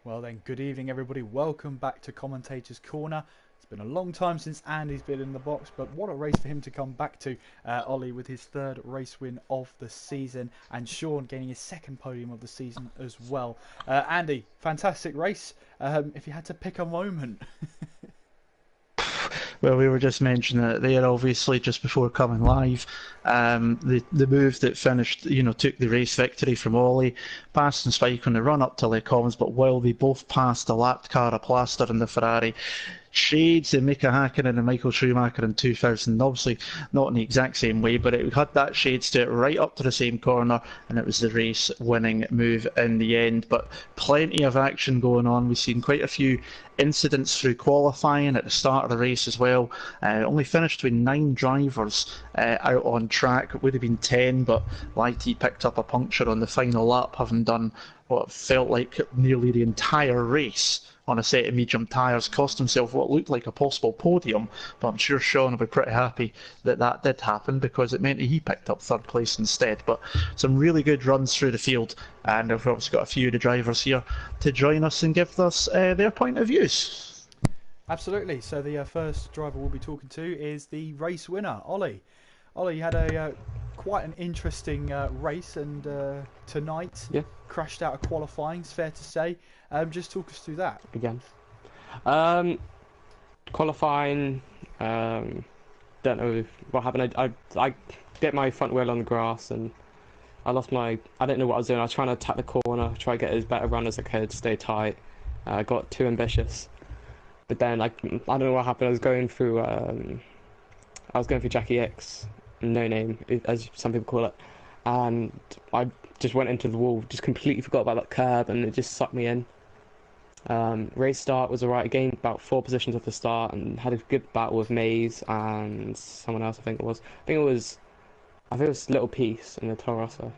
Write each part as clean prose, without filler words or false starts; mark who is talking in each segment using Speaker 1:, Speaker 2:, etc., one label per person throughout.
Speaker 1: Well then, good evening everybody. Welcome back to Commentators Corner. It's been a long time since Andy's been in the box, but what a race for him to come back to. Ollie with his third race win of the season, and Sean gaining his second podium of the season as well. Andy, fantastic race. If you had to pick a moment.
Speaker 2: Well, we were just mentioning it there, obviously, just before coming live. The move that finished, took the race victory from Ollie, passed and Spike on the run up to Les Commons, but while they both passed the lapped car, a Plaster and the Ferrari, shades of Mika Hakkinen and Michael Schumacher in 2000, obviously not in the exact same way, but it had that shades to it right up to the same corner, and it was the race winning move in the end. But plenty of action going on. We've seen quite a few incidents through qualifying at the start of the race as well. Only finished with 9 drivers out on track. It would have been 10, but Lighty picked up a puncture on the final lap, having done what felt like nearly the entire race on a set of medium tyres, cost himself what looked like a possible podium, but I'm sure Sean will be pretty happy that that did happen because it meant that he picked up third place instead. But some really good runs through the field, and we've obviously got a few of the drivers here to join us and give us their point of views.
Speaker 1: Absolutely. So the first driver we'll be talking to is the race winner, Ollie. Ollie, you had a quite an interesting race, and tonight crashed out of qualifying. It's fair to say. Just talk us through that
Speaker 3: again. Qualifying. Don't know what happened. I get my front wheel on the grass and I lost my. I didn't know what I was doing. I was trying to attack the corner, try to get as better run as I could, stay tight. I got too ambitious, but then I don't know what happened. I was going through Jackie X, no name as some people call it, and I just went into the wall. Just completely forgot about that curb, and it just sucked me in. Race start was alright. I gained about 4 positions at the start and had a good battle with Maze and someone else. I think it was Little Peace in the Torossa.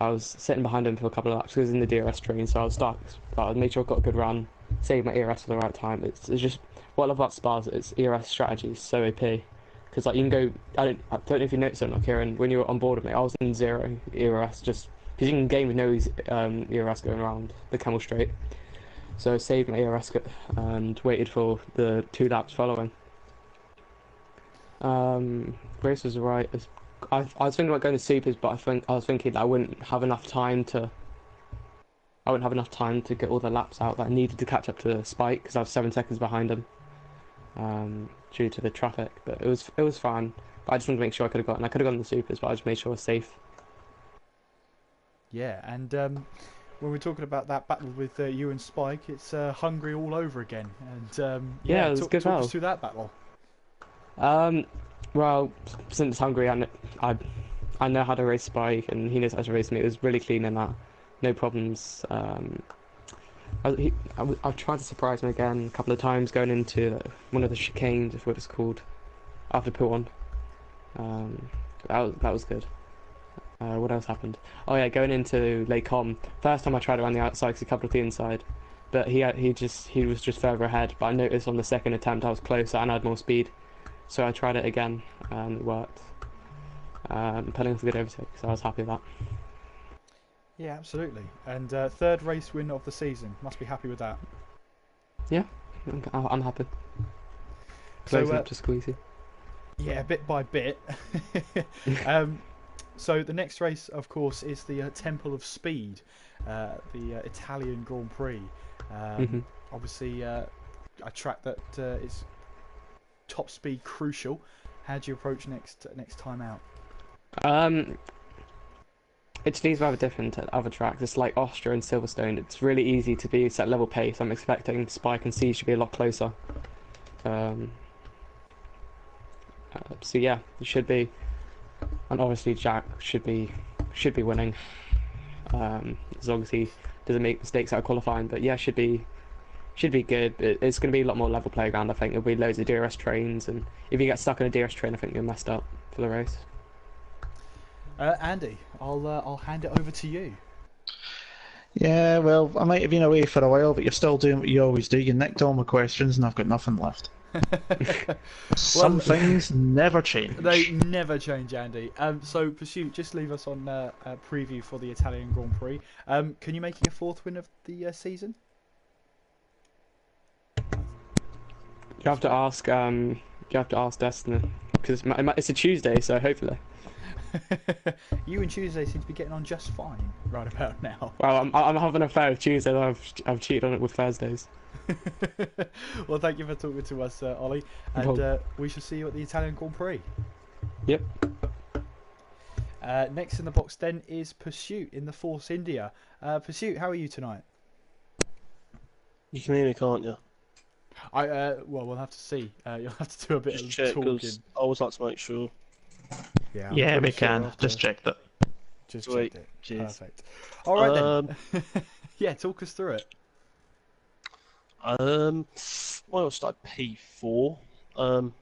Speaker 3: I was sitting behind him for a couple of laps because he was in the DRS train, so I was stuck. But I made sure I got a good run, saved my ERS at the right time. It's just what I love about Spas. Its ERS strategy is so OP. Because like you can go, I don't know if you noticed it or not, Kieran. When you were on board with me, I was in 0 ERS just because you can game with no ERS going around the Camel Straight. So I saved my ERS and waited for the 2 laps following. Race was alright. I was thinking about going to supers, but I was thinking that I wouldn't have enough time to get all the laps out that I needed to catch up to Spike because I was 7 seconds behind him due to the traffic. But it was fine. But I just wanted to make sure I could have gotten the supers, but I just made sure I was safe.
Speaker 1: Yeah, and when we're talking about that battle with you and Spike, it's Hungary all over again. And
Speaker 3: it was good.
Speaker 1: Talk us through that battle.
Speaker 3: Well, since Hungary, I know how to race Spike, and he knows how to race me. It was really clean in that, no problems. I've tried to surprise him again a couple of times going into one of the chicanes, if what it's called, after pull on. That was good. What else happened? Oh yeah, going into Les Commons. First time I tried around the outside because he coupled the inside, but he was just further ahead. But I noticed on the second attempt I was closer and I had more speed, so I tried it again and it worked. Putting off a good overtake, so I was happy with that.
Speaker 1: Yeah, absolutely. And third race win of the season. Must be happy with that.
Speaker 3: Yeah, I'm happy. Closing up to Squeezy.
Speaker 1: Yeah, bit by bit. So the next race, of course, is the Temple of Speed, the Italian Grand Prix. Obviously, a track that is top speed crucial. How do you approach next time out?
Speaker 3: It needs to have a different other tracks. It's like Austria and Silverstone. It's really easy to be set level pace. I'm expecting Spike and C should be a lot closer. So yeah, it should be. And obviously Jack should be winning, as long as he doesn't make mistakes out of qualifying. But yeah, should be good. It's going to be a lot more level playground. I think there'll be loads of DRS trains, and if you get stuck in a DRS train, I think you're messed up for the race.
Speaker 1: Andy, I'll hand it over to you.
Speaker 2: Yeah, well, I might have been away for a while, but you're still doing what you always do. You nicked all my questions, and I've got nothing left. Some things never change.
Speaker 1: They never change, Andy. So, Pursuit, just leave us on a preview for the Italian Grand Prix. Can you make it your 4th win of the season?
Speaker 3: You have to ask. You have to ask Destiny because it's a Tuesday, so hopefully.
Speaker 1: You and Tuesday seem to be getting on just fine right about now.
Speaker 3: Well, I'm having a affair with Tuesday. I've cheated on it with Thursdays.
Speaker 1: Well, thank you for talking to us, Ollie, and we shall see you at the Italian Grand Prix.
Speaker 3: Yep.
Speaker 1: Next in the box then is Pursuit in the Force India. Pursuit, how are you tonight?
Speaker 4: You can hear me, can't you?
Speaker 1: Well, we'll have to see. You'll have to do a bit
Speaker 4: Just
Speaker 1: of
Speaker 4: check,
Speaker 1: talking.
Speaker 4: because I always like to make sure.
Speaker 1: Yeah, I'm
Speaker 2: Yeah,
Speaker 1: pretty
Speaker 2: we
Speaker 1: sure
Speaker 2: can.
Speaker 1: after-
Speaker 2: Just check that.
Speaker 1: Just
Speaker 4: Sweet.
Speaker 1: checked it.
Speaker 4: Cheers.
Speaker 1: Perfect. All right then. Yeah, talk us through it.
Speaker 4: Well, I'll start P4. I'm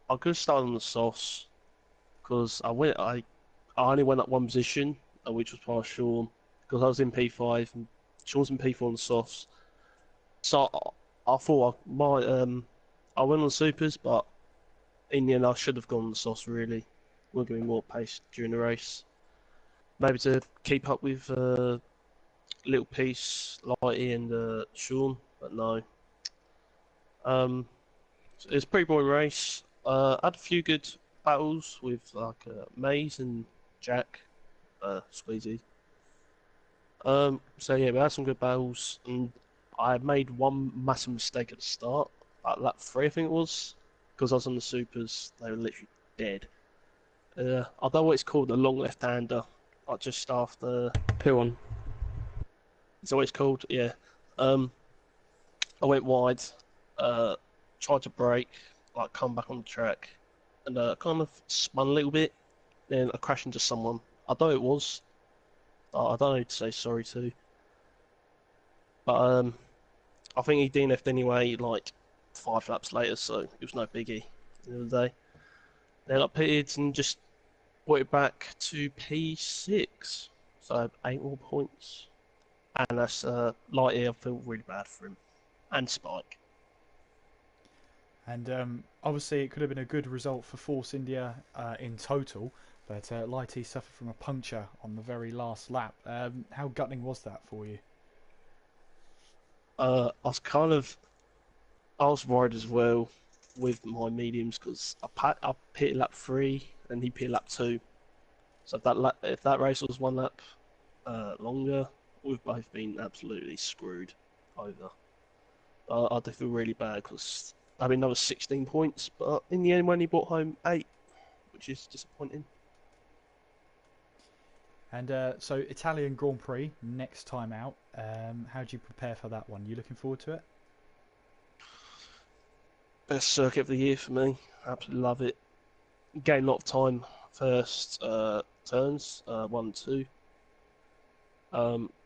Speaker 4: gonna start on the softs because I only went up one position, which was past Sean, because I was in P5 and Sean's in P4 on the softs. So I thought I went on supers, but in the end I should have gone on the softs. Really, will give me more pace during the race. Maybe to keep up with Little Piece, Lighty, and Sean, but no. It was a pretty boring race. Had a few good battles with like Maze and Jack, Squeezy. So yeah, we had some good battles, and I made one massive mistake at the start, at lap 3 I think it was, because I was on the supers. They were literally dead. I don't know what it's called, the long left-hander, like just after.
Speaker 3: P1.
Speaker 4: It's always called, yeah. I went wide, tried to brake, like come back on the track, and kind of spun a little bit. Then I crashed into someone. I don't know who it was. I don't know who to say sorry to. But I think he DNF'd anyway, like 5 laps later, so it was no biggie at the end of the day. Then I pitted and just brought it back to P6, so 8 more points. And that's Lighty. I feel really bad for him, and Spike.
Speaker 1: And obviously, it could have been a good result for Force India in total, but Lighty suffered from a puncture on the very last lap. How gutting was that for you?
Speaker 4: I was worried as well with my mediums because I pitted lap 3 and he pitted lap 2. So if that race was 1 lap longer, we've both been absolutely screwed over. I do feel really bad because I mean another 16 points, but in the end we only brought home 8, which is disappointing.
Speaker 1: And so Italian Grand Prix next time out. How do you prepare for that one? You looking forward to it?
Speaker 4: Best circuit of the year for me. Absolutely love it. Gain a lot of time first turns, 1 2.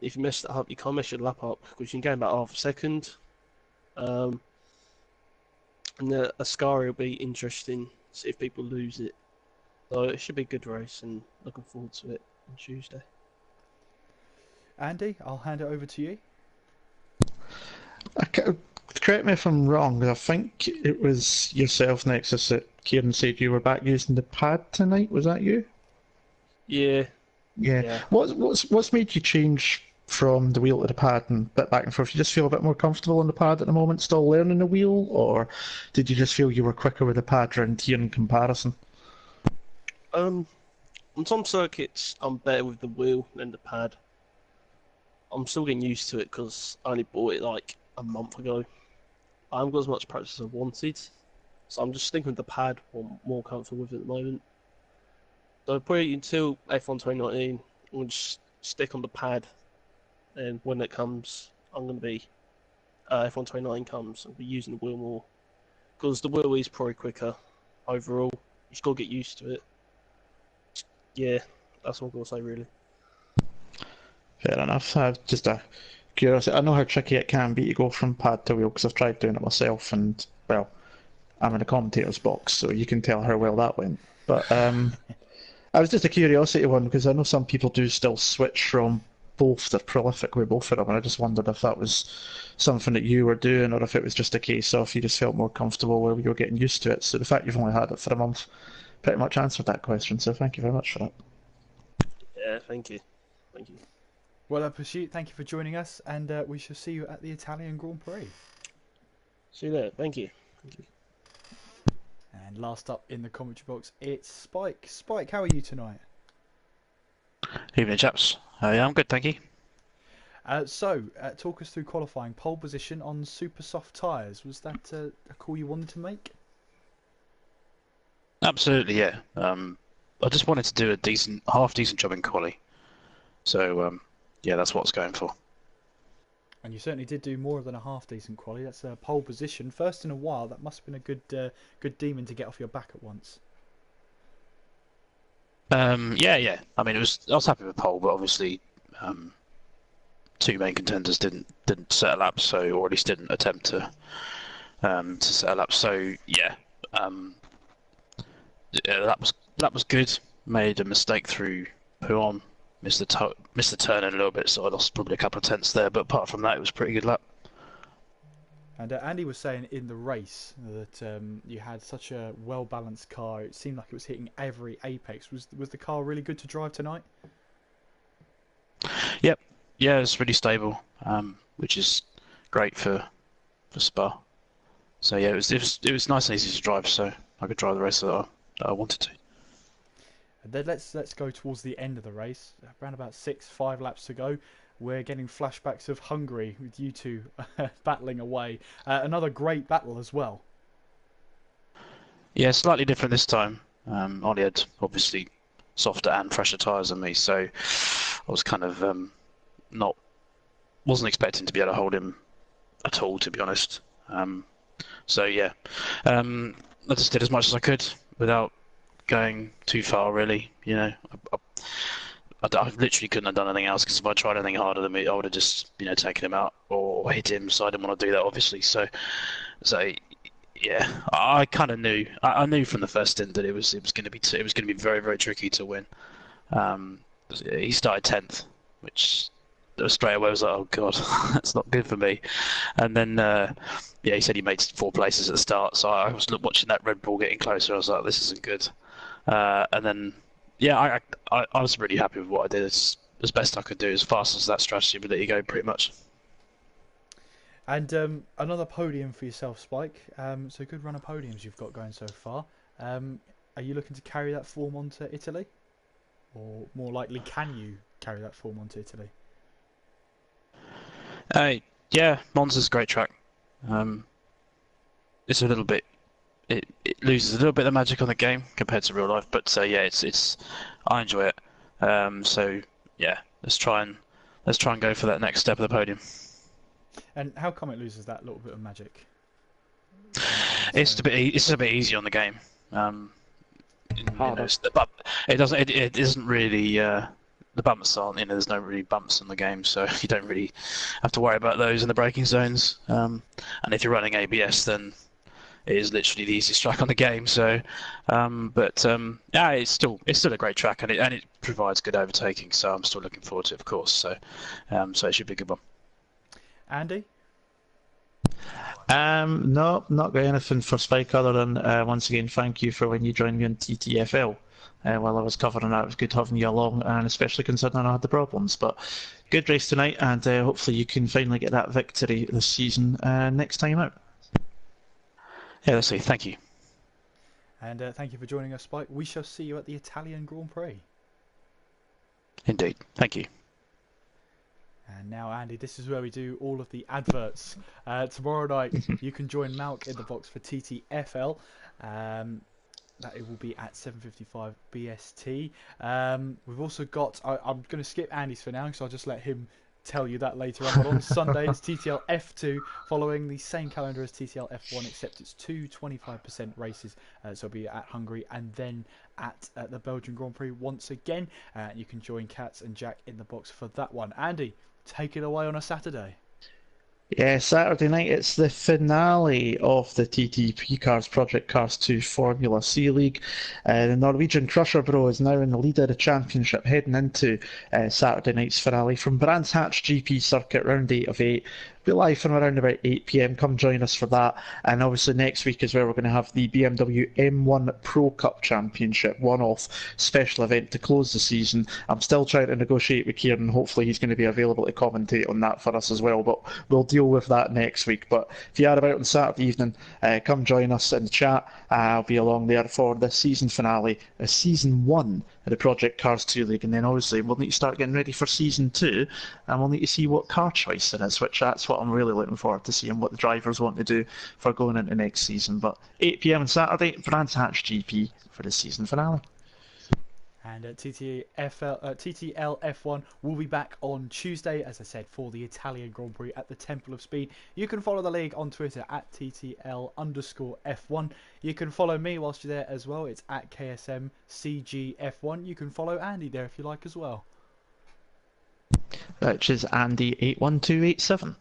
Speaker 4: If you mess that up, you can't mess your lap up because you can gain about half a second. And the Ascari will be interesting. See if people lose it. So it should be a good race, and looking forward to it on Tuesday.
Speaker 1: Andy, I'll hand it over to you.
Speaker 2: Correct me if I'm wrong, but I think it was yourself, Nexus, that Kieran said you were back using the pad tonight. Was that you?
Speaker 4: Yeah.
Speaker 2: Yeah.
Speaker 4: Yeah.
Speaker 2: What's made you change from the wheel to the pad and bit back and forth? You just feel a bit more comfortable on the pad at the moment, still learning the wheel, or did you just feel you were quicker with the pad around here in comparison?
Speaker 4: On some circuits, I'm better with the wheel than the pad. I'm still getting used to it because I only bought it like a month ago. I haven't got as much practice as I wanted, so I'm just sticking with the pad. I'm more comfortable with it at the moment. So probably until F1 2019, I'm going to just stick on the pad, and when it comes, I'm going to be F1 2019 comes, I'll be using the wheel more because the wheel is probably quicker overall. You just got to get used to it. Yeah, that's what I'm going to say really.
Speaker 2: Fair enough. I've just a curiosity. I know how tricky it can be to go from pad to wheel because I've tried doing it myself, and well, I'm in a commentator's box, so you can tell how well that went. But I was just a curiosity one because I know some people do still switch from both. They're prolific with both of them, and I just wondered if that was something that you were doing, or if it was just a case of you just felt more comfortable where you were getting used to it. So the fact you've only had it for a month pretty much answered that question. So thank you very much for that.
Speaker 4: Yeah, thank you. Thank you.
Speaker 1: Well, Pursuit, thank you for joining us, and we shall see you at the Italian Grand Prix.
Speaker 4: See you there. Thank you.
Speaker 1: And last up in the commentary box, it's Spike. Spike, how are you tonight?
Speaker 5: Evening, chaps. Yeah, I'm good, thank you.
Speaker 1: Talk us through qualifying. Pole position on super soft tyres. Was that a call you wanted to make?
Speaker 5: Absolutely, yeah. I just wanted to do a half decent job in quali. So, yeah, that's what I was going for.
Speaker 1: And you certainly did do more than a half decent quality. That's a pole position, first in a while. That must have been a good demon to get off your back at once.
Speaker 5: Yeah. I mean, I was happy with pole, but obviously, two main contenders didn't set a lap, or at least didn't attempt to set a lap. So yeah, that was good. Made a mistake through Puon, missed the turn in a little bit, so I lost probably a couple of tenths there. But apart from that, it was a pretty good lap.
Speaker 1: And Andy was saying in the race that you had such a well-balanced car. It seemed like it was hitting every apex. Was the car really good to drive tonight?
Speaker 5: Yep. Yeah, it's really stable, which is great for Spa. So yeah, it was nice and easy to drive, so I could drive the race that I wanted to.
Speaker 1: And then let's go towards the end of the race. Around about 5 laps to go. We're getting flashbacks of Hungary with you two battling away. Another great battle as well.
Speaker 5: Yeah, slightly different this time. Ollie had obviously softer and fresher tyres than me, so I was kind of wasn't expecting to be able to hold him at all, to be honest. So yeah, I just did as much as I could without going too far, really. You know, I literally couldn't have done anything else, because if I tried anything harder than me, I would have just, taken him out or hit him. So I didn't want to do that, obviously. So yeah, I kind of knew. I knew from the first stint that it was going to be very, very tricky to win. He started 10th, which straight away was like, oh god, that's not good for me. And then he said he made 4 places at the start, so I was watching that Red Bull getting closer. I was like, this isn't good. And then I was really happy with what I did. As best I could do, as fast as that strategy would let you go, pretty much.
Speaker 1: And another podium for yourself, Spike. So good run of podiums you've got going so far. Are you looking to carry that form on to Italy? Or more likely, can you carry that form on to Italy?
Speaker 5: Yeah, Monza's a great track. It's a little bit, it loses a little bit of magic on the game compared to real life, but yeah, I enjoy it. So yeah, let's try and go for that next step of the podium.
Speaker 1: And how come it loses that little bit of magic?
Speaker 5: It's a bit easy on the game. It isn't really. The bumps aren't, there's no really bumps in the game, so you don't really have to worry about those in the braking zones. And if you're running ABS, then it is literally the easiest track on the game. So, yeah, it's still a great track, and it provides good overtaking. So I'm still looking forward to it, of course. So, it should be a good one.
Speaker 1: Andy?
Speaker 2: No, not got anything for Spike other than once again thank you for when you joined me on TTFL. While I was covering that, it was good having you along, and especially considering I had the problems. But good race tonight, and hopefully you can finally get that victory this season next time out.
Speaker 5: Yeah, let's see. Thank you.
Speaker 1: And thank you for joining us, Spike. We shall see you at the Italian Grand Prix.
Speaker 5: Indeed. Thank you.
Speaker 1: And now, Andy, this is where we do all of the adverts. Tomorrow night, you can join Malk in the box for TTFL. That it will be at 7:55 BST. We've also got. I'm going to skip Andy's for now, because I'll just let him tell you that later on. But on Sunday, it's TTL F2, following the same calendar as TTL F1, except it's 2 25% races. So it'll be at Hungary and then at the Belgian Grand Prix once again. You can join Katz and Jack in the box for that one. Andy, take it away on a Saturday.
Speaker 2: Yeah, Saturday night it's the finale of the TTP Cars Project Cars 2 Formula C League. The Norwegian Crusher Bro is now in the lead of the championship, heading into Saturday night's finale from Brands Hatch GP Circuit, round 8 of 8. be live from around about 8 p.m. Come join us for that. And obviously next week as well, we're going to have the BMW M1 Pro Cup Championship one-off special event to close the season. I'm still trying to negotiate with Kieran. Hopefully he's going to be available to commentate on that for us as well. But we'll deal with that next week. But if you are about on Saturday evening, come join us in the chat. I'll be along there for the season finale, season 1 of the Project Cars 2 League, and then obviously we'll need to start getting ready for season 2, and we'll need to see what car choice there is, which that's what I'm really looking forward to seeing, what the drivers want to do for going into next season. But 8 p.m. on Saturday, Brands Hatch GP for the season finale.
Speaker 1: And TTL F1 will be back on Tuesday, as I said, for the Italian Grand Prix at the Temple of Speed. You can follow the league on Twitter at TTL_F1. You can follow me whilst you're there as well. It's at KSMCGF1. You can follow Andy there if you like as well.
Speaker 2: Which is Andy81287.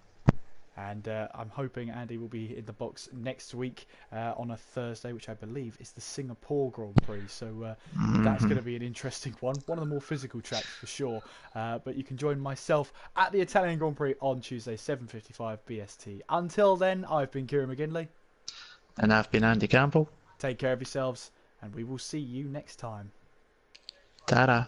Speaker 1: And I'm hoping Andy will be in the box next week on a Thursday, which I believe is the Singapore Grand Prix. So that's going to be an interesting one. One of the more physical tracks for sure. But you can join myself at the Italian Grand Prix on Tuesday, 7:55 BST. Until then, I've been Kieran McGinley.
Speaker 2: And I've been Andy Campbell.
Speaker 1: Take care of yourselves, and we will see you next time.
Speaker 2: Ta-da.